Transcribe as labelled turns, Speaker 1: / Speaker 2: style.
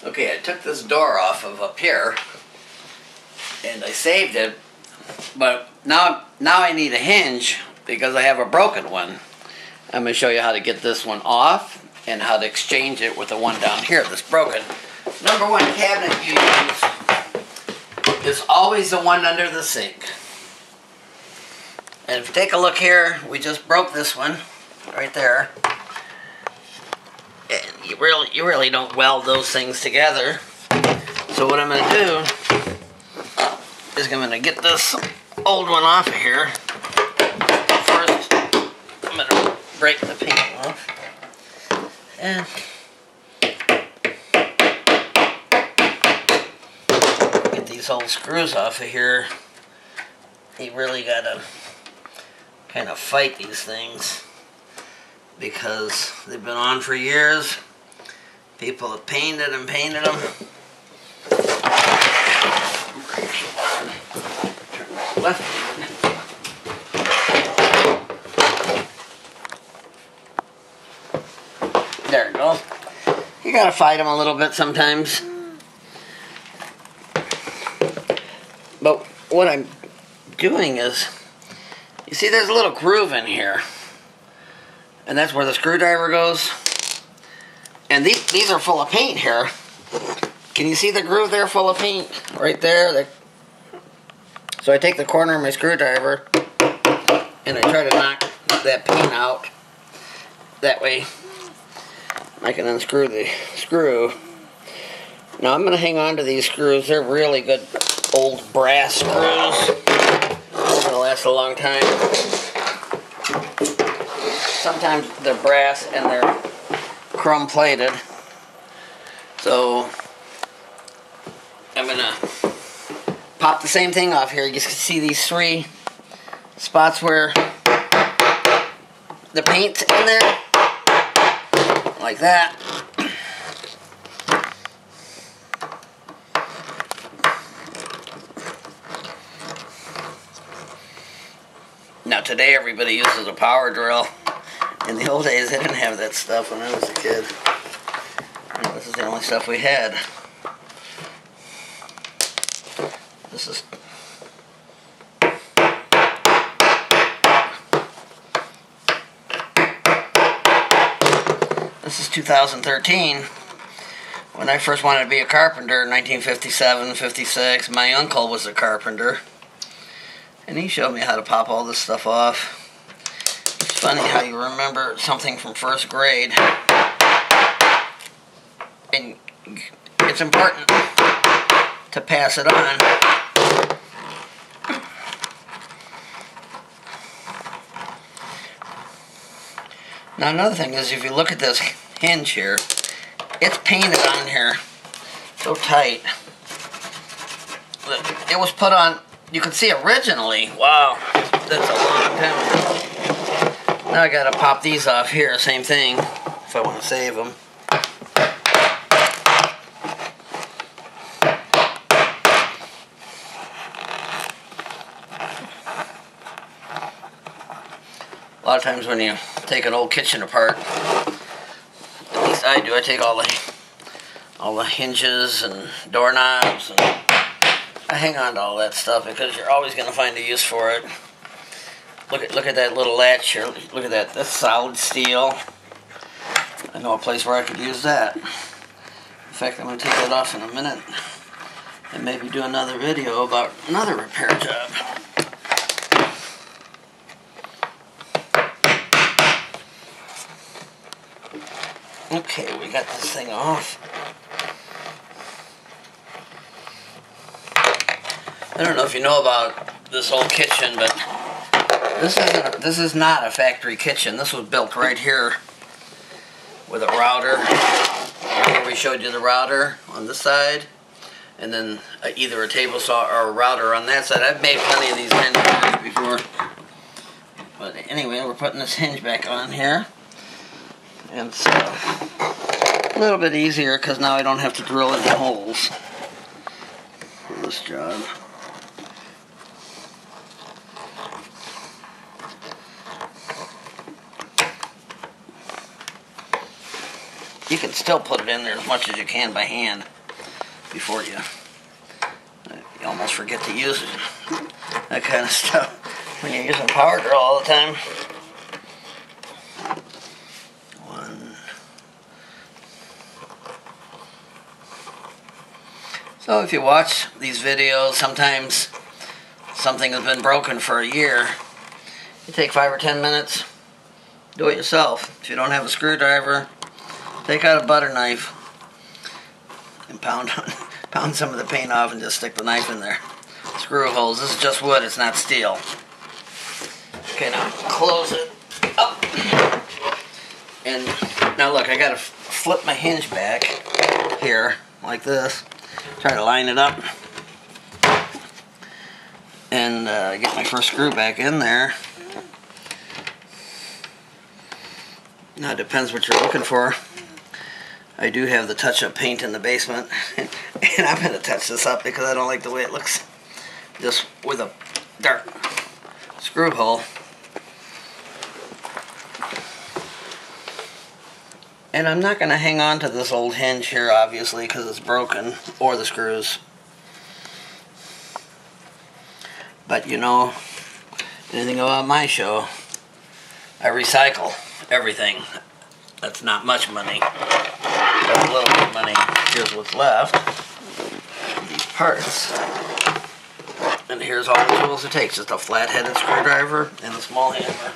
Speaker 1: Okay, I took this door off of up here and I saved it, but now I need a hinge because I have a broken one. I'm going to show you how to get this one off and how to exchange it with the one down here that's broken. Number one cabinet you use is always the one under the sink. And if you take a look here, we just broke this one right there. And you really don't weld those things together. So what I'm going to do is I'm going to get this old one off of here. First, I'm going to break the paint off. And get these old screws off of here. You really got to kind of fight these things because they've been on for years. People have painted and painted them. Turn left. There it goes. You gotta fight them a little bit sometimes. But what I'm doing is, you see there's a little groove in here. And that's where the screwdriver goes. And these are full of paint here. Can you see the groove there full of paint? Right there. So I take the corner of my screwdriver and I try to knock that paint out. That way I can unscrew the screw. Now I'm going to hang on to these screws. They're really good old brass screws. They're going to last a long time. Sometimes they're brass and they're chrome plated. So I'm going to pop the same thing off here. You can see these three spots where the paint's in there. Like that. Now today everybody uses a power drill. In the old days they didn't have that stuff when I was a kid. This is the only stuff we had. This is 2013. When I first wanted to be a carpenter in 1957, 56, my uncle was a carpenter. And he showed me how to pop all this stuff off. It's funny how you remember something from first grade. And it's important to pass it on. Now another thing is, if you look at this hinge here, it's painted on here so tight. It was put on, you can see originally, wow, that's a long time ago. Now I gotta pop these off here, same thing, if I want to save them. A lot of times when you take an old kitchen apart, at least I do, I take all the hinges and doorknobs, and I hang on to all that stuff because you're always going to find a use for it. Look at that little latch here. Look at that. That's solid steel. I know a place where I could use that. In fact, I'm going to take that off in a minute and maybe do another video about another repair job. Okay, we got this thing off. I don't know if you know about this old kitchen, but this is not a factory kitchen. This was built right here with a router. Here we showed you the router on this side, and then either a table saw or a router on that side. I've made plenty of these kind of doors before. But anyway, we're putting this hinge back on here. And so, a little bit easier because now I don't have to drill any holes for this job. You can still put it in there as much as you can by hand before you almost forget to use it. That kind of stuff when you're using power drill all the time. One. So if you watch these videos, sometimes something has been broken for a year. You take 5 or 10 minutes, do it yourself. If you don't have a screwdriver, take out a butter knife and pound some of the paint off and just stick the knife in there. Screw holes. This is just wood, it's not steel. Okay, now close it up. And now look, I gotta flip my hinge back here like this. Try to line it up. And get my first screw back in there. Now it depends what you're looking for. I do have the touch-up paint in the basement, and I'm going to touch this up because I don't like the way it looks just with a dark screw hole. And I'm not going to hang on to this old hinge here, obviously, because it's broken, or the screws. But you know, anything about my show, I recycle everything. That's not much money. That's a little bit of money. Here's what's left. These parts. And here's all the tools it takes. Just a flat-headed screwdriver and a small hammer.